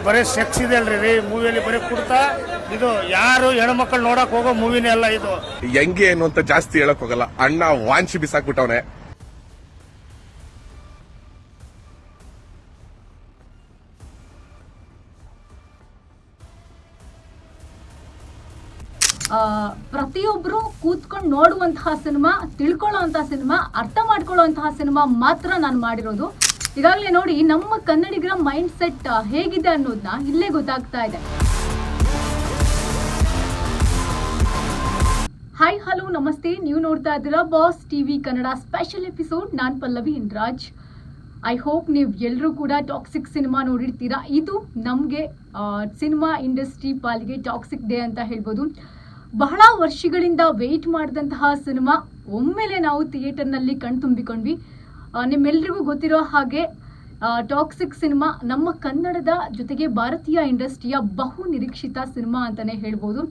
ಬರೀ ಸೆಕ್ಸ್ ಇದೆ ಅಲ್ರಿ ಮೂವಿಯಲ್ಲಿ ಬರೀ ಕುಡ್ತಾ ಇದು ಯಾರು ಹೆಣ್ಮಕ್ಳು ನೋಡಕ್ ಹೋಗೋ ಮೂವಿನೇ ಅಲ್ಲ ಇದು. ಹೆಂಗೆ ಏನು ಅಂತ ಜಾಸ್ತಿ ಹೇಳಕ್ ಹೋಗಲ್ಲ, ಅಣ್ಣ ವಾಂಚಿ ಬಿಸಾಕ್ಬಿಟ್ಟವನೆ. ಪ್ರತಿಯೊಬ್ರು ಕೂತ್ಕೊಂಡು ನೋಡುವಂತಹ ಸಿನಿಮಾ, ತಿಳ್ಕೊಳ್ಳುವಂತಹ ಸಿನಿಮಾ, ಅರ್ಥ ಮಾಡ್ಕೊಳ್ಳುವಂತಹ ಸಿನಿಮಾ ಮಾತ್ರ ನಾನು ಮಾಡಿರೋದು. ಈಗಾಗಲೇ ನೋಡಿ ನಮ್ಮ ಕನ್ನಡಿಗರ ಮೈಂಡ್ ಸೆಟ್ ಹೇಗಿದೆ ಅನ್ನೋದನ್ನ ಇಲ್ಲೇ ಗೊತ್ತಾಗ್ತಾ ಇದೆ. ಹಾಯ್ ಹಲೋ ನಮಸ್ತೆ, ನೀವು ನೋಡ್ತಾ ಇದ್ದೀರಾ boss TV Kannada special episode. ನಾನು ಪಲ್ಲವಿ ಇನ್ರಾಜ್. ಐ ಹೋಪ್ ನೀವು ಎಲ್ಲರೂ ಕೂಡ ಟಾಕ್ಸಿಕ್ ಸಿನಿಮಾ ನೋಡಿರ್ತೀರಾ. ಇದು ನಮಗೆ ಸಿನಿಮಾ ಇಂಡಸ್ಟ್ರಿ ಪಾಲಿಗೆ ಟಾಕ್ಸಿಕ್ ಡೇ ಅಂತ ಹೇಳ್ಬೋದು. ಬಹಳ ವರ್ಷಗಳಿಂದ ವೆಯ್ಟ್ ಮಾಡಿದಂತಹ ಸಿನಿಮಾ ಒಮ್ಮೆಲೆ ನಾವು ಥಿಯೇಟರ್ನಲ್ಲಿ ಕಣ್ತುಂಬಿಕೊಂಡ್ವಿ. ನಿಮ್ಮೆಲ್ರಿಗೂ ಗೊತ್ತಿರೋ ಹಾಗೆ ಟಾಕ್ಸಿಕ್ ಸಿನಿಮಾ ನಮ್ಮ ಕನ್ನಡದ ಜೊತೆಗೆ ಭಾರತೀಯ ಇಂಡಸ್ಟ್ರಿಯ ಬಹು ನಿರೀಕ್ಷಿತ ಸಿನಿಮಾ ಅಂತಾನೆ ಹೇಳ್ಬೋದು.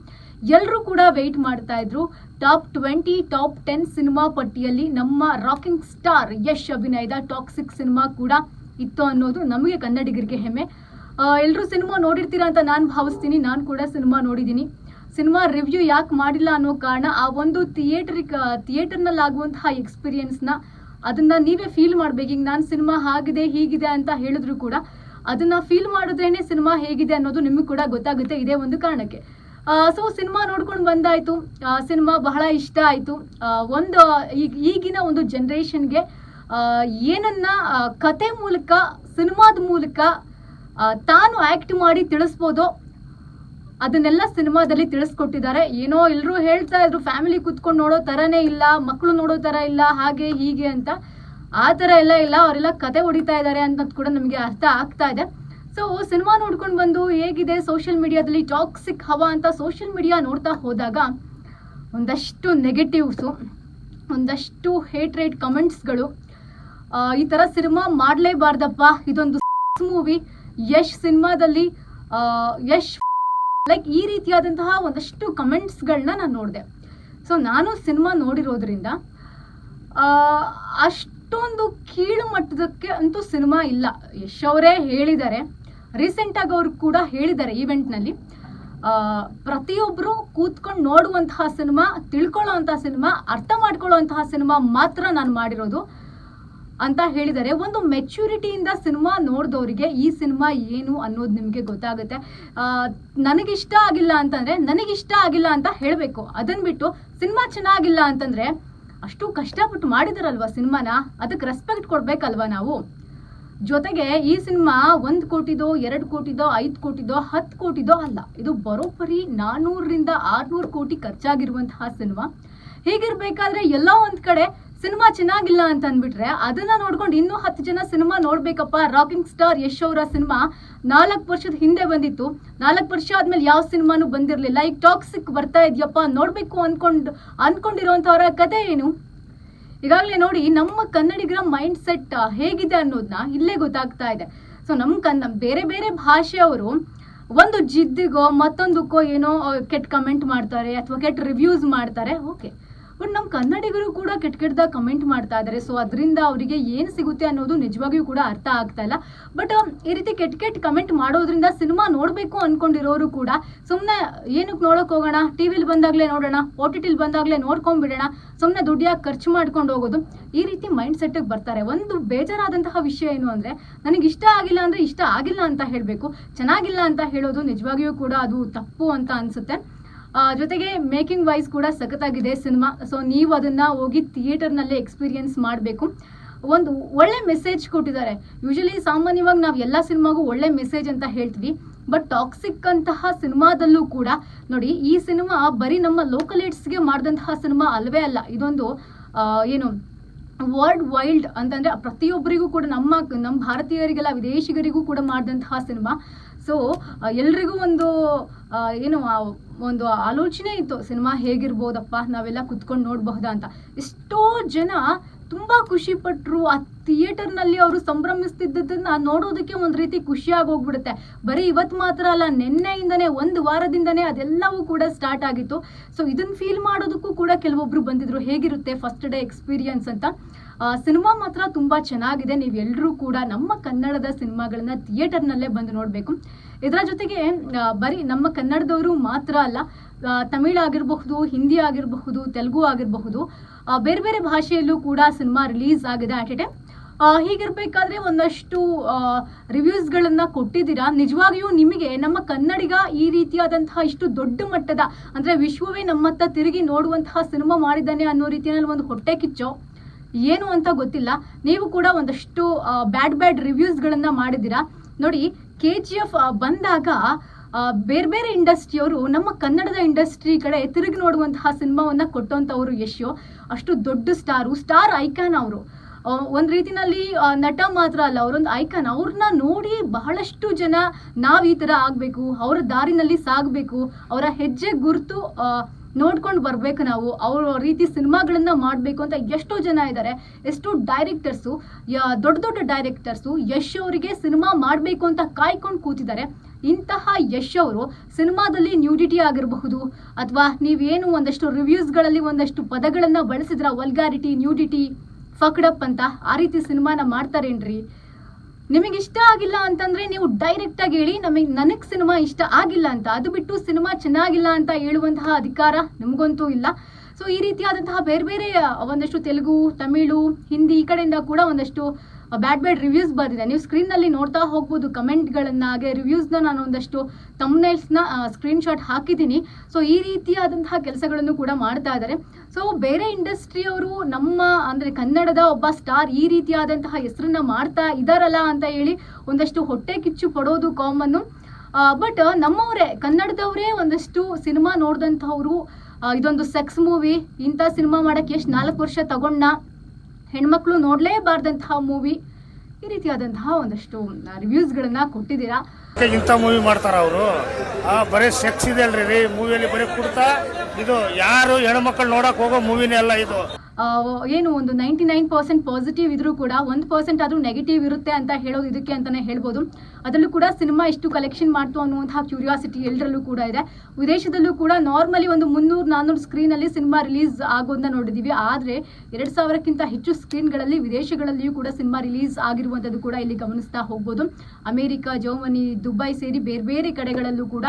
ಎಲ್ಲರೂ ಕೂಡ ವೆಯ್ಟ್ ಮಾಡ್ತಾ ಇದ್ರು. ಟಾಪ್ 20, ಟಾಪ್ 10 ಸಿನಿಮಾ ಪಟ್ಟಿಯಲ್ಲಿ ನಮ್ಮ ರಾಕಿಂಗ್ ಸ್ಟಾರ್ ಯಶ್ ಅಭಿನಯದ ಟಾಕ್ಸಿಕ್ ಸಿನಿಮಾ ಕೂಡ ಇತ್ತು ಅನ್ನೋದು ನಮಗೆ ಕನ್ನಡಿಗರಿಗೆ ಹೆಮ್ಮೆ. ಎಲ್ಲರೂ ಸಿನಿಮಾ ನೋಡಿರ್ತೀರಾ ಅಂತ ನಾನು ಭಾವಿಸ್ತೀನಿ. ನಾನು ಕೂಡ ಸಿನಿಮಾ ನೋಡಿದ್ದೀನಿ. ಸಿನಿಮಾ ರಿವ್ಯೂ ಯಾಕೆ ಮಾಡಿಲ್ಲ ಅನ್ನೋ ಕಾರಣ ಆ ಒಂದು ಥಿಯೇಟರ್ನಲ್ಲಿ ಆಗುವಂತಹ ಎಕ್ಸ್ಪೀರಿಯನ್ಸ್ನ ಅದನ್ನ ನೀವೇ ಫೀಲ್ ಮಾಡ್ಬೇಕು. ಈಗ ನಾನು ಸಿನಿಮಾ ಹಾಗಿದೆ ಹೀಗಿದೆ ಅಂತ ಹೇಳಿದ್ರು ಕೂಡ ಅದನ್ನ ಫೀಲ್ ಮಾಡಿದ್ರೇನೆ ಸಿನಿಮಾ ಹೇಗಿದೆ ಅನ್ನೋದು ನಿಮಗೆ ಕೂಡ ಗೊತ್ತಾಗುತ್ತೆ. ಇದೇ ಒಂದು ಕಾರಣಕ್ಕೆ ಸೊ ಸಿನಿಮಾ ನೋಡ್ಕೊಂಡು ಬಂದಾಯ್ತು. ಸಿನಿಮಾ ಬಹಳ ಇಷ್ಟ ಆಯಿತು. ಈಗಿನ ಒಂದು ಜನ್ರೇಷನ್ಗೆ ಏನನ್ನ ಕತೆ ಮೂಲಕ, ಸಿನಿಮಾದ ಮೂಲಕ ತಾನು ಆ್ಯಕ್ಟ್ ಮಾಡಿ ತಿಳಿಸ್ಬೋದೋ ಅದನ್ನೆಲ್ಲ ಸಿನಿಮಾದಲ್ಲಿ ತಿಳಿಸ್ಕೊಟ್ಟಿದ್ದಾರೆ. ಏನೋ ಎಲ್ಲರೂ ಹೇಳ್ತಾ ಇದ್ರು ಫ್ಯಾಮಿಲಿ ಕುತ್ಕೊಂಡು ನೋಡೋ ಥರನೇ ಇಲ್ಲ, ಮಕ್ಕಳು ನೋಡೋ ಥರ ಇಲ್ಲ, ಹಾಗೆ ಹೀಗೆ ಅಂತ. ಆ ಥರ ಎಲ್ಲ ಇಲ್ಲ, ಅವರೆಲ್ಲ ಕತೆ ಹೊಡಿತಾ ಇದ್ದಾರೆ ಅಂತ ಕೂಡ ನಮಗೆ ಅರ್ಥ ಆಗ್ತಾ ಇದೆ. ಸೊ ಸಿನಿಮಾ ನೋಡ್ಕೊಂಡು ಬಂದು ಹೇಗಿದೆ ಸೋಷಿಯಲ್ ಮೀಡಿಯಾದಲ್ಲಿ ಟಾಕ್ಸಿಕ್ ಹವಾ ಅಂತ ಸೋಷಿಯಲ್ ಮೀಡಿಯಾ ನೋಡ್ತಾ ಹೋದಾಗ ಒಂದಷ್ಟು ನೆಗೆಟಿವ್ಸು, ಒಂದಷ್ಟು ಹೇಟ್ರೇಟ್ ಕಮೆಂಟ್ಸ್ಗಳು, ಈ ಥರ ಸಿನಿಮಾ ಮಾಡಲೇಬಾರ್ದಪ್ಪ, ಇದೊಂದು ಮೂವಿ, ಯಶ್ ಸಿನಿಮಾದಲ್ಲಿ ಯಶ್ ಲೈಕ್ ಈ ರೀತಿಯಾದಂತಹ ಒಂದಷ್ಟು ಕಮೆಂಟ್ಸ್ಗಳನ್ನ ನಾನು ನೋಡಿದೆ. ಸೊ ನಾನು ಸಿನಿಮಾ ನೋಡಿರೋದ್ರಿಂದ ಅಷ್ಟೊಂದು ಕೀಳು ಮಟ್ಟದಕ್ಕೆ ಅಂತೂ ಸಿನಿಮಾ ಇಲ್ಲ. ಯಶ್ ಅವರೇ ಹೇಳಿದ್ದಾರೆ, ರೀಸೆಂಟಾಗಿ ಅವರು ಕೂಡ ಹೇಳಿದ್ದಾರೆ ಈವೆಂಟ್ನಲ್ಲಿ, ಪ್ರತಿಯೊಬ್ಬರು ಕೂತ್ಕೊಂಡು ನೋಡುವಂತಹ ಸಿನಿಮಾ, ತಿಳ್ಕೊಳ್ಳೋವಂತಹ ಸಿನಿಮಾ, ಅರ್ಥ ಮಾಡ್ಕೊಳ್ಳುವಂತಹ ಸಿನಿಮಾ ಮಾತ್ರ ನಾನು ಮಾಡಿರೋದು ಅಂತ ಹೇಳಿದ್ದಾರೆ. ಒಂದು ಮೆಚ್ಯೂರಿಟಿಯಿಂದ ಸಿನಿಮಾ ನೋಡಿದವರಿಗೆ ಈ ಸಿನಿಮಾ ಏನು ಅನ್ನೋದು ನಿಮಗೆ ಗೊತ್ತಾಗುತ್ತೆ. ನನಗಿಷ್ಟ ಆಗಿಲ್ಲ ಅಂತಂದರೆ ನನಗಿಷ್ಟ ಆಗಿಲ್ಲ ಅಂತ ಹೇಳಬೇಕು. ಅದನ್ನು ಬಿಟ್ಟು ಸಿನಿಮಾ ಚೆನ್ನಾಗಿಲ್ಲ ಅಂತಂದರೆ ಅಷ್ಟು ಕಷ್ಟಪಟ್ಟು ಮಾಡಿದಾರಲ್ವ ಸಿನಿಮಾನ, ಅದಕ್ಕೆ ರೆಸ್ಪೆಕ್ಟ್ ಕೊಡಬೇಕಲ್ವ ನಾವು. ಜೊತೆಗೆ ಈ ಸಿನಿಮಾ 1 ಕೋಟಿದೋ 2 ಕೋಟಿದೋ 5 ಕೋಟಿದೋ 10 ಕೋಟಿದೋ ಅಲ್ಲ, ಇದು ಬರೋಬ್ಬರಿ 400ರಿಂದ 600 ಕೋಟಿ ಖರ್ಚಾಗಿರುವಂತಹ ಸಿನಿಮಾ. ಹೀಗಿರ್ಬೇಕಾದ್ರೆ ಎಲ್ಲೋ ಒಂದು ಕಡೆ ಸಿನಿಮಾ ಚೆನ್ನಾಗಿಲ್ಲ ಅಂತ ಅಂದ್ಬಿಟ್ರೆ ಅದನ್ನ ನೋಡ್ಕೊಂಡು ಇನ್ನೂ 10 ಜನ ಸಿನಿಮಾ ನೋಡ್ಬೇಕಪ್ಪ. ರಾಕಿಂಗ್ ಸ್ಟಾರ್ ಯಶ್ ಅವರ ಸಿನಿಮಾ 4 ವರ್ಷದ ಹಿಂದೆ ಬಂದಿತ್ತು. 4 ವರ್ಷ ಆದ್ಮೇಲೆ ಯಾವ ಸಿನಿಮಾನು ಬಂದಿರಲಿಲ್ಲ. ಈಗ ಟಾಕ್ಸಿಕ್ ಬರ್ತಾ ಇದೆಯಪ್ಪ, ನೋಡ್ಬೇಕು ಅನ್ಕೊಂಡಿರೋಂಥವ್ರ ಕತೆ ಏನು? ಈಗಾಗಲೇ ನೋಡಿ ನಮ್ಮ ಕನ್ನಡಿಗರ ಮೈಂಡ್ ಸೆಟ್ ಹೇಗಿದೆ ಅನ್ನೋದನ್ನ ಇಲ್ಲೇ ಗೊತ್ತಾಗ್ತಾ ಇದೆ. ಸೊ ನಮ್ಮ ಬೇರೆ ಬೇರೆ ಭಾಷೆಯವರು ಒಂದು ಜಿದ್ದಿಗೋ ಮತ್ತೊಂದಕ್ಕೋ ಏನೋ ಕೆಟ್ಟ ಕಮೆಂಟ್ ಮಾಡ್ತಾರೆ ಅಥವಾ ಕೆಟ್ಟ ರಿವ್ಯೂಸ್ ಮಾಡ್ತಾರೆ, ಓಕೆ. ಬಟ್ ನಮ್ಮ ಕನ್ನಡಿಗರು ಕೂಡ ಕೆಟ್ಟದಾಗ ಕಮೆಂಟ್ ಮಾಡ್ತಾ ಇದ್ದಾರೆ. ಸೊ ಅದರಿಂದ ಅವರಿಗೆ ಏನು ಸಿಗುತ್ತೆ ಅನ್ನೋದು ನಿಜವಾಗಿಯೂ ಕೂಡ ಅರ್ಥ ಆಗ್ತಾ ಇಲ್ಲ. ಬಟ್ ಈ ರೀತಿ ಕೆಟ್ಟ ಕಮೆಂಟ್ ಮಾಡೋದ್ರಿಂದ ಸಿನಿಮಾ ನೋಡಬೇಕು ಅನ್ಕೊಂಡಿರೋರು ಕೂಡ ಸುಮ್ಮನೆ ಏನಕ್ಕೆ ನೋಡೋಕೆ ಹೋಗೋಣ, ಟಿವಿಲಿ ಬಂದಾಗಲೇ ನೋಡೋಣ, OTTಲಿ ಬಂದಾಗಲೇ ನೋಡ್ಕೊಂಡ್ಬಿಡೋಣ, ಸುಮ್ಮನೆ ದುಡ್ಡು ಯಾಕೆ ಖರ್ಚು ಮಾಡ್ಕೊಂಡು ಹೋಗೋದು, ಈ ರೀತಿ ಮೈಂಡ್ ಸೆಟ್ಟಿಗೆ ಬರ್ತಾರೆ. ಒಂದು ಬೇಜಾರಾದಂತಹ ವಿಷಯ ಏನು ಅಂದರೆ, ನನಗೆ ಇಷ್ಟ ಆಗಿಲ್ಲ ಅಂದರೆ ಇಷ್ಟ ಆಗಿಲ್ಲ ಅಂತ ಹೇಳಬೇಕು, ಚೆನ್ನಾಗಿಲ್ಲ ಅಂತ ಹೇಳೋದು ನಿಜವಾಗಿಯೂ ಕೂಡ ಅದು ತಪ್ಪು ಅಂತ ಅನಿಸುತ್ತೆ. ಜೊತೆಗೆ ಮೇಕಿಂಗ್ ವೈಸ್ ಕೂಡ ಸಖತ್ತಾಗಿದೆ ಸಿನಿಮಾ. ಸೊ ನೀವು ಅದನ್ನು ಹೋಗಿ ಥಿಯೇಟರ್ನಲ್ಲೇ ಎಕ್ಸ್ಪೀರಿಯನ್ಸ್ ಮಾಡಬೇಕು. ಒಂದು ಒಳ್ಳೆ ಮೆಸೇಜ್ ಕೊಟ್ಟಿದ್ದಾರೆ. ಯೂಶಲಿ ಸಾಮಾನ್ಯವಾಗಿ ನಾವು ಎಲ್ಲ ಸಿನಿಮಾಗೂ ಒಳ್ಳೆ ಮೆಸೇಜ್ ಅಂತ ಹೇಳ್ತೀವಿ. ಬಟ್ ಟಾಕ್ಸಿಕ್ ಅಂತಹ ಸಿನಿಮಾದಲ್ಲೂ ಕೂಡ ನೋಡಿ, ಈ ಸಿನಿಮಾ ಬರೀ ನಮ್ಮ ಲೋಕಲೇಟ್ಸ್ಗೆ ಮಾಡಿದಂತಹ ಸಿನಿಮಾ ಅಲ್ಲವೇ ಅಲ್ಲ. ಇದೊಂದು ಏನು ವರ್ಲ್ಡ್ ವೈಲ್ಡ್ ಅಂತಂದರೆ ಪ್ರತಿಯೊಬ್ಬರಿಗೂ ಕೂಡ ನಮ್ಮ ಭಾರತೀಯರಿಗೆಲ್ಲ ವಿದೇಶಿಗರಿಗೂ ಕೂಡ ಮಾಡಿದಂತಹ ಸಿನಿಮಾ. ಸೊ ಎಲ್ರಿಗೂ ಒಂದು ಆಲೋಚನೆ ಇತ್ತು, ಸಿನಿಮಾ ಹೇಗಿರ್ಬೋದಪ್ಪ, ನಾವೆಲ್ಲ ಕುತ್ಕೊಂಡು ನೋಡಬಹುದಾ ಅಂತ. ಎಷ್ಟೋ ಜನ ತುಂಬ ಖುಷಿ ಪಟ್ಟರು. ಆ ಥಿಯೇಟರ್ನಲ್ಲಿ ಅವರು ಸಂಭ್ರಮಿಸ್ತಿದ್ದದನ್ನ ನೋಡೋದಕ್ಕೆ ಒಂದು ರೀತಿ ಖುಷಿಯಾಗಿ ಹೋಗ್ಬಿಡುತ್ತೆ. ಬರೀ ಇವತ್ತು ಮಾತ್ರ ಅಲ್ಲ, ನಿನ್ನೆಯಿಂದನೇ 1 ವಾರದಿಂದನೇ ಅದೆಲ್ಲವೂ ಕೂಡ ಸ್ಟಾರ್ಟ್ ಆಗಿತ್ತು. ಸೊ ಇದನ್ನು ಫೀಲ್ ಮಾಡೋದಕ್ಕೂ ಕೂಡ ಕೆಲವೊಬ್ರು ಬಂದಿದ್ರು, ಹೇಗಿರುತ್ತೆ ಫಸ್ಟ್ ಡೇ ಎಕ್ಸ್ಪೀರಿಯನ್ಸ್ ಅಂತ. ಸಿನಿಮಾ ಮಾತ್ರ ತುಂಬ ಚೆನ್ನಾಗಿದೆ. ನೀವೆಲ್ಲರೂ ಕೂಡ ನಮ್ಮ ಕನ್ನಡದ ಸಿನಿಮಾಗಳನ್ನ ಥಿಯೇಟರ್ನಲ್ಲೇ ಬಂದು ನೋಡಬೇಕು. ಇದರ ಜೊತೆಗೆ ಬರೀ ನಮ್ಮ ಕನ್ನಡದವರು ಮಾತ್ರ ಅಲ್ಲ, ತಮಿಳ್ ಆಗಿರಬಹುದು, ಹಿಂದಿ ಆಗಿರಬಹುದು, ತೆಲುಗು ಆಗಿರಬಹುದು, ಬೇರೆ ಬೇರೆ ಭಾಷೆಯಲ್ಲೂ ಕೂಡ ಸಿನಿಮಾ ರಿಲೀಸ್ ಆಗಿದೆ ಆಟ್ ಎ ಟೈಮ್. ಹೀಗಿರ್ಬೇಕಾದ್ರೆ ಒಂದಷ್ಟು ರಿವ್ಯೂಸ್ಗಳನ್ನ ಕೊಟ್ಟಿದ್ದೀರಾ. ನಿಜವಾಗಿಯೂ ನಿಮಗೆ ನಮ್ಮ ಕನ್ನಡಿಗ ಈ ರೀತಿಯಾದಂತಹ ಇಷ್ಟು ದೊಡ್ಡ ಮಟ್ಟದ ಅಂದರೆ ವಿಶ್ವವೇ ನಮ್ಮತ್ತ ತಿರುಗಿ ನೋಡುವಂತಹ ಸಿನಿಮಾ ಮಾಡಿದ್ದಾನೆ ಅನ್ನೋ ರೀತಿಯಲ್ಲಿ ಒಂದು ಹೊಟ್ಟೆ ಕಿಚ್ಚೋ ಏನು ಅಂತ ಗೊತ್ತಿಲ್ಲ. ನೀವು ಕೂಡ ಒಂದಷ್ಟು ಬ್ಯಾಡ್ ರಿವ್ಯೂಸ್ಗಳನ್ನ ಮಾಡಿದ್ದೀರಾ. ನೋಡಿ, KGF ಬಂದಾಗ ಬೇರೆ ಬೇರೆ ಇಂಡಸ್ಟ್ರಿಯವರು ನಮ್ಮ ಕನ್ನಡದ ಇಂಡಸ್ಟ್ರಿ ಕಡೆ ತಿರುಗಿ ನೋಡುವಂತಹ ಸಿನಿಮಾವನ್ನ ಕೊಟ್ಟಂಥವ್ರು ಯಶ್. ಅಷ್ಟು ದೊಡ್ಡ ಸ್ಟಾರ್ ಐಕಾನ್ ಅವರು. ಒಂದು ರೀತಿನಲ್ಲಿ ನಟ ಮಾತ್ರ ಅಲ್ಲ, ಅವರೊಂದು ಐಕಾನ್. ಅವ್ರನ್ನ ನೋಡಿ ಬಹಳಷ್ಟು ಜನ ನಾವು ಈ ಥರ ಆಗಬೇಕು, ಅವರ ದಾರಿನಲ್ಲಿ ಸಾಗಬೇಕು, ಅವರ ಹೆಜ್ಜೆ ಗುರುತು ನೋಡ್ಕೊಂಡು ಬರಬೇಕು, ನಾವು ಅವ್ರ ರೀತಿ ಸಿನಿಮಾಗಳನ್ನ ಮಾಡಬೇಕು ಅಂತ ಎಷ್ಟೋ ಜನ ಇದ್ದಾರೆ. ಎಷ್ಟೋ ಡೈರೆಕ್ಟರ್ಸು, ದೊಡ್ಡ ಡೈರೆಕ್ಟರ್ಸು ಯಶ್ ಅವರಿಗೆ ಸಿನಿಮಾ ಮಾಡಬೇಕು ಅಂತ ಕಾಯ್ಕೊಂಡು ಕೂತಿದ್ದಾರೆ. ಇಂತಹ ಯಶ್ ಅವರು ಸಿನಿಮಾದಲ್ಲಿ ನ್ಯೂಡಿಟಿ ಆಗಿರಬಹುದು, ಅಥವಾ ನೀವೇನು ಒಂದಷ್ಟು ರಿವ್ಯೂಸ್ಗಳಲ್ಲಿ ಒಂದಷ್ಟು ಪದಗಳನ್ನು ಬಳಸಿದ್ರ, ವಲ್ಗಾರಿಟಿ, ನ್ಯೂಡಿಟಿ, ಫಕ್ಡಪ್ ಅಂತ, ಆ ರೀತಿ ಸಿನಿಮಾನ ಮಾಡ್ತಾರೇನ್ರಿ? ನಿಮಗೆ ಇಷ್ಟ ಆಗಿಲ್ಲ ಅಂತಂದ್ರೆ ನೀವು ಡೈರೆಕ್ಟ್ ಆಗಿ ಹೇಳಿ, ನನಗೆ ಸಿನಿಮಾ ಇಷ್ಟ ಆಗಿಲ್ಲ ಅಂತ. ಅದು ಬಿಟ್ಟು ಸಿನಿಮಾ ಚೆನ್ನಾಗಿಲ್ಲ ಅಂತ ಹೇಳುವಂತಹ ಅಧಿಕಾರ ನಿಮಗಂತೂ ಇಲ್ಲ. ಸೊ ಈ ರೀತಿಯಾದಂತಹ ಬೇರೆ ಬೇರೆ ಒಂದಷ್ಟು ತೆಲುಗು, ತಮಿಳು, ಹಿಂದಿ ಈ ಕಡೆಯಿಂದ ಕೂಡ ಒಂದಷ್ಟು ಬ್ಯಾಡ್ ರಿವ್ಯೂಸ್ ಬಂದಿದೆ. ನೀವು ಸ್ಕ್ರೀನ್ನಲ್ಲಿ ನೋಡ್ತಾ ಹೋಗ್ಬೋದು ಕಮೆಂಟ್ಗಳನ್ನ, ಹಾಗೆ ರಿವ್ಯೂಸ್ನ ನಾನು ಒಂದಷ್ಟು ತಮ್ನೇಲ್ಸ್ನ ಸ್ಕ್ರೀನ್ಶಾಟ್ ಹಾಕಿದ್ದೀನಿ. ಸೊ ಈ ರೀತಿಯಾದಂತಹ ಕೆಲಸಗಳನ್ನು ಕೂಡ ಮಾಡ್ತಾ ಇದ್ದಾರೆ. ಸೊ ಬೇರೆ ಇಂಡಸ್ಟ್ರಿಯವರು ನಮ್ಮ ಅಂದರೆ ಕನ್ನಡದ ಒಬ್ಬ ಸ್ಟಾರ್ ಈ ರೀತಿಯಾದಂತಹ ಹೆಸರನ್ನ ಮಾಡ್ತಾ ಇದ್ದಾರಲ್ಲ ಅಂತ ಹೇಳಿ ಒಂದಷ್ಟು ಹೊಟ್ಟೆ ಕಿಚ್ಚು ಪಡೋದು ಕಾಮನ್ನು. ಬಟ್ ನಮ್ಮವರೇ, ಕನ್ನಡದವರೇ ಒಂದಷ್ಟು ಸಿನಿಮಾ ನೋಡಿದಂಥವ್ರು ಇದೊಂದು ಸೆಕ್ಸ್ ಮೂವಿ, ಇಂಥ ಸಿನಿಮಾ ಮಾಡೋಕ್ಕೆ ಎಷ್ಟು 4 ವರ್ಷ ತಗೊಂಡ, ಹೆಣ್ಮಕ್ಳು ನೋಡಲೇಬಾರ್ದಂತಹ ಮೂವಿ, ಈ ರೀತಿಯಾದಂತಹ ಒಂದಷ್ಟು ರಿವ್ಯೂಸ್ಗಳನ್ನ ಕೊಟ್ಟಿದ್ದೀರಾ. ಇಂಥ ಮೂವಿ ಮಾಡ್ತಾರ ಅವರು. ಬರೀ ಸೆಕ್ಸ್ ಇದೆ ಅಲ್ರಿ ಮೂವಿಯಲ್ಲಿ, ಬರೀ ಕುಡ್ತಾ. ಇದು ಯಾರು ಹೆಣ್ಮಕ್ಳು ನೋಡಕ್ ಹೋಗೋ ಮೂವಿನೇ ಅಲ್ಲ ಇದು. ಏನು ಒಂದು 99% ಪಾಸಿಟಿವ್ ಇದ್ರೂ ಕೂಡ 1% ಆದ್ರೂ ನೆಗೆಟಿವ್ ಇರುತ್ತೆ ಅಂತ ಹೇಳೋದು ಇದಕ್ಕೆ ಅಂತಾನೆ ಹೇಳ್ಬೋದು. ಅದರಲ್ಲೂ ಕೂಡ ಸಿನಿಮಾ ಎಷ್ಟು ಕಲೆಕ್ಷನ್ ಮಾಡ್ತು ಅನ್ನುವಂತಹ ಕ್ಯೂರಿಯಾಸಿಟಿ ಎಲ್ಲರಲ್ಲೂ ಕೂಡ ಇದೆ. ವಿದೇಶದಲ್ಲೂ ಕೂಡ ನಾರ್ಮಲಿ ಒಂದು 300-400 ಸ್ಕ್ರೀನಲ್ಲಿ ಸಿನಿಮಾ ರಿಲೀಸ್ ಆಗೋದನ್ನ ನೋಡಿದೀವಿ. ಆದರೆ 2000ಕ್ಕಿಂತ ಹೆಚ್ಚು ಸ್ಕ್ರೀನ್ಗಳಲ್ಲಿ ವಿದೇಶಗಳಲ್ಲಿಯೂ ಕೂಡ ಸಿನಿಮಾ ರಿಲೀಸ್ ಆಗಿರುವಂಥದ್ದು ಕೂಡ ಇಲ್ಲಿ ಗಮನಿಸ್ತಾ ಹೋಗ್ಬೋದು. ಅಮೆರಿಕ, ಜರ್ಮನಿ, ದುಬೈ ಸೇರಿ ಬೇರೆ ಬೇರೆ ಕಡೆಗಳಲ್ಲೂ ಕೂಡ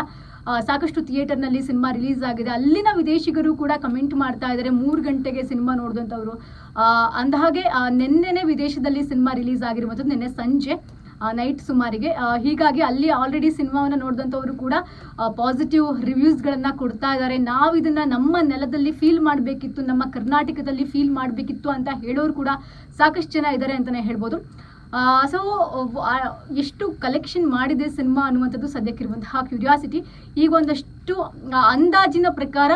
ಸಾಕಷ್ಟು ಥಿಯೇಟರ್ನಲ್ಲಿ ಸಿನಿಮಾ ರಿಲೀಸ್ ಆಗಿದೆ. ಅಲ್ಲಿನ ವಿದೇಶಿಗರು ಕೂಡ ಕಮೆಂಟ್ ಮಾಡ್ತಾ ಇದ್ದಾರೆ, 3 ಗಂಟೆಗೆ ಸಿನಿಮಾ ನೋಡಿದಂಥವ್ರು. ಅಂದಹಾಗೆ ನಿನ್ನೆನೆ ವಿದೇಶದಲ್ಲಿ ಸಿನಿಮಾ ರಿಲೀಸ್ ಆಗಿರುವಂಥದ್ದು, ನಿನ್ನೆ ಸಂಜೆ ನೈಟ್ ಸುಮಾರಿಗೆ. ಹೀಗಾಗಿ ಅಲ್ಲಿ ಆಲ್ರೆಡಿ ಸಿನಿಮಾವನ್ನು ನೋಡಿದಂಥವ್ರು ಕೂಡ ಪಾಸಿಟಿವ್ ರಿವ್ಯೂಸ್ಗಳನ್ನು ಕೊಡ್ತಾ ಇದ್ದಾರೆ. ನಾವು ಇದನ್ನು ನಮ್ಮ ನೆಲದಲ್ಲಿ ಫೀಲ್ ಮಾಡಬೇಕಿತ್ತು, ನಮ್ಮ ಕರ್ನಾಟಕದಲ್ಲಿ ಫೀಲ್ ಮಾಡಬೇಕಿತ್ತು ಅಂತ ಹೇಳೋರು ಕೂಡ ಸಾಕಷ್ಟು ಜನ ಇದ್ದಾರೆ ಅಂತಲೇ ಹೇಳ್ಬೋದು. ಸೊ ಎಷ್ಟು ಕಲೆಕ್ಷನ್ ಮಾಡಿದೆ ಸಿನಿಮಾ ಅನ್ನುವಂಥದ್ದು ಸದ್ಯಕ್ಕಿರುವಂತಹ ಕ್ಯೂರಿಯಾಸಿಟಿ. ಈಗ ಒಂದಷ್ಟು ಅಂದಾಜಿನ ಪ್ರಕಾರ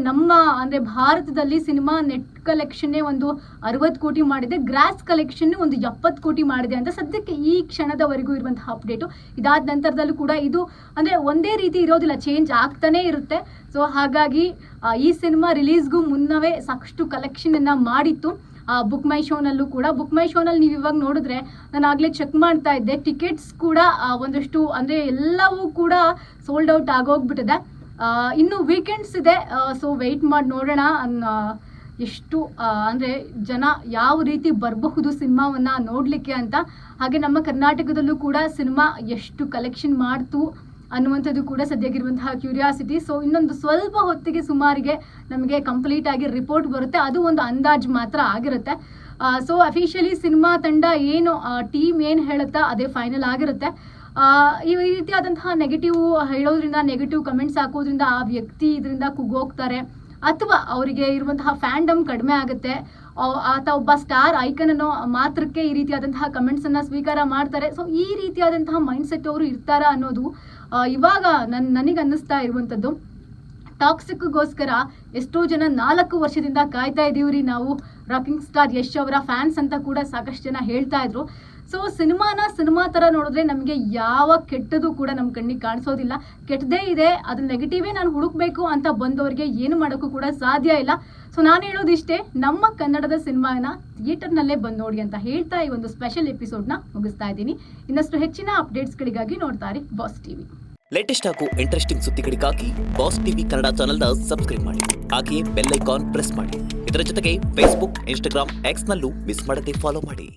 ನಮ್ಮ ಭಾರತದಲ್ಲಿ ಸಿನಿಮಾ ನೆಟ್ ಕಲೆಕ್ಷನ್ನೇ ಒಂದು 60 ಕೋಟಿ ಮಾಡಿದೆ, ಗ್ರಾಸ್ ಕಲೆಕ್ಷನ್ ಒಂದು 70 ಕೋಟಿ ಮಾಡಿದೆ ಅಂತ ಸದ್ಯಕ್ಕೆ ಈ ಕ್ಷಣದವರೆಗೂ ಇರುವಂತಹ ಅಪ್ಡೇಟು. ಇದಾದ ನಂತರದಲ್ಲೂ ಕೂಡ ಇದು ಒಂದೇ ರೀತಿ ಇರೋದಿಲ್ಲ, ಚೇಂಜ್ ಆಗ್ತಾನೇ ಇರುತ್ತೆ. ಸೊ ಹಾಗಾಗಿ ಈ ಸಿನಿಮಾ ರಿಲೀಸ್ಗೂ ಮುನ್ನವೇ ಸಾಕಷ್ಟು ಕಲೆಕ್ಷನನ್ನು ಮಾಡಿತ್ತು. ಬುಕ್ ಮೈ ಶೋನಲ್ಲೂ ಕೂಡ, ಬುಕ್ ಮೈ ಶೋನಲ್ಲಿ ನೀವು ಇವಾಗ ನೋಡಿದ್ರೆ, ನಾನು ಆಗಲೇ ಚೆಕ್ ಮಾಡ್ತಾ ಇದ್ದೆ, ಟಿಕೆಟ್ಸ್ ಕೂಡ ಒಂದಷ್ಟು ಎಲ್ಲವೂ ಕೂಡ ಸೋಲ್ಡ್ ಔಟ್ ಆಗೋಗ್ಬಿಟ್ಟಿದೆ. ಇನ್ನು ವೀಕೆಂಡ್ಸ್ ಇದೆ, ಸೊ ವೆಯ್ಟ್ ಮಾಡಿ ನೋಡೋಣ ಎಷ್ಟು ಜನ ಯಾವ ರೀತಿ ಬರಬಹುದು ಸಿನಿಮಾವನ್ನು ನೋಡಲಿಕ್ಕೆ ಅಂತ. ಹಾಗೆ ನಮ್ಮ ಕರ್ನಾಟಕದಲ್ಲೂ ಕೂಡ ಸಿನಿಮಾ ಎಷ್ಟು ಕಲೆಕ್ಷನ್ ಮಾಡ್ತು ಅನ್ನುವಂಥದ್ದು ಕೂಡ ಸದ್ಯಕ್ಕಿರುವಂತಹ ಕ್ಯೂರಿಯಾಸಿಟಿ. ಸೊ ಇನ್ನೊಂದು ಸ್ವಲ್ಪ ಹೊತ್ತಿಗೆ ಸುಮಾರಿಗೆ ನಮಗೆ ಕಂಪ್ಲೀಟ್ ಆಗಿ ರಿಪೋರ್ಟ್ ಬರುತ್ತೆ, ಅದು ಒಂದು ಅಂದಾಜು ಮಾತ್ರ ಆಗಿರುತ್ತೆ. ಸೊ ಅಫಿಷಿಯಲಿ ಸಿನಿಮಾ ತಂಡ ಏನು ಟೀಮ್ ಏನು ಹೇಳುತ್ತಾ ಅದೇ ಫೈನಲ್ ಆಗಿರುತ್ತೆ. ಈ ರೀತಿಯಾದಂತಹ ನೆಗೆಟಿವ್ ಹೇಳೋದ್ರಿಂದ, ನೆಗೆಟಿವ್ ಕಮೆಂಟ್ಸ್ ಹಾಕೋದ್ರಿಂದ ಆ ವ್ಯಕ್ತಿ ಇದರಿಂದ ಕುಗ್ಗೋಗ್ತಾರೆ, ಅಥವಾ ಅವರಿಗೆ ಇರುವಂತಹ ಫ್ಯಾಂಡಮ್ ಕಡಿಮೆ ಆಗುತ್ತೆ, ಆತ ಒಬ್ಬ ಸ್ಟಾರ್ ಐಕನ್ ಅನ್ನೋ ಮಾತ್ರಕ್ಕೆ ಈ ರೀತಿಯಾದಂತಹ ಕಮೆಂಟ್ಸನ್ನು ಸ್ವೀಕಾರ ಮಾಡ್ತಾರೆ. ಸೊ ಈ ರೀತಿಯಾದಂತಹ ಮೈಂಡ್ಸೆಟ್ ಅವರು ಇರ್ತಾರ ಅನ್ನೋದು ಇವಾಗ ನನಗೆ ಅನ್ನಿಸ್ತಾ ಇರುವಂಥದ್ದು. ಟಾಕ್ಸಿಕ್ಗೋಸ್ಕರ ಎಷ್ಟೋ ಜನ 4 ವರ್ಷದಿಂದ ಕಾಯ್ತಾ ಇದ್ದೀವ್ರಿ ನಾವು, ರಾಕಿಂಗ್ ಸ್ಟಾರ್ ಯಶ್ ಅವರ ಫ್ಯಾನ್ಸ್ ಅಂತ ಕೂಡ ಸಾಕಷ್ಟು ಜನ ಹೇಳ್ತಾ ಇದ್ರು. ಸೊ ಸಿನಿಮಾ ಥರ ನೋಡಿದ್ರೆ ನಮಗೆ ಯಾವ ಕೆಟ್ಟದು ಕೂಡ ನಮ್ಮ ಕಣ್ಣಿಗೆ ಕಾಣಿಸೋದಿಲ್ಲ. ಕೆಟ್ಟದೇ ಇದೆ, ಅದು ನೆಗೆಟಿವೇ ನಾನು ಹುಡುಕ್ಬೇಕು ಅಂತ ಬಂದವರಿಗೆ ಏನು ಮಾಡೋಕ್ಕೂ ಕೂಡ ಸಾಧ್ಯ ಇಲ್ಲ. ಸೊ ನಾನು ಹೇಳೋದಿಷ್ಟೇ, ನಮ್ಮ ಕನ್ನಡದ ಸಿನಿಮಾನ ಥಿಯೇಟರ್ನಲ್ಲೇ ಬಂದು ನೋಡಿ ಅಂತ ಹೇಳ್ತಾ ಈ ಒಂದು ಸ್ಪೆಷಲ್ ಎಪಿಸೋಡ್ನ ಮುಗಿಸ್ತಾ ಇದ್ದೀನಿ. ಇನ್ನಷ್ಟು ಹೆಚ್ಚಿನ ಅಪ್ಡೇಟ್ಸ್ಗಳಿಗಾಗಿ ನೋಡ್ತಾರೆ ಬಾಸ್ ಟಿವಿ. ಲೇಟೆಸ್ಟ್ ಹಾಗೂ ಇಂಟ್ರೆಸ್ಟಿಂಗ್ ಸುದ್ದಿಗಳಿಗಾಗಿ ಬಾಸ್ ಟಿವಿ ಕನ್ನಡ ಚಾನೆಲ್ನ ಸಬ್ಸ್ಕ್ರೈಬ್ ಮಾಡಿ, ಹಾಗೆಯೇ ಬೆಲ್ ಐಕಾನ್ ಪ್ರೆಸ್ ಮಾಡಿ. ಇದರ ಜೊತೆಗೆ ಫೇಸ್ಬುಕ್, ಇನ್ಸ್ಟಾಗ್ರಾಂ, ಎಕ್ಸ್ನಲ್ಲೂ ಮಿಸ್ ಮಾಡದೆ ಫಾಲೋ ಮಾಡಿ.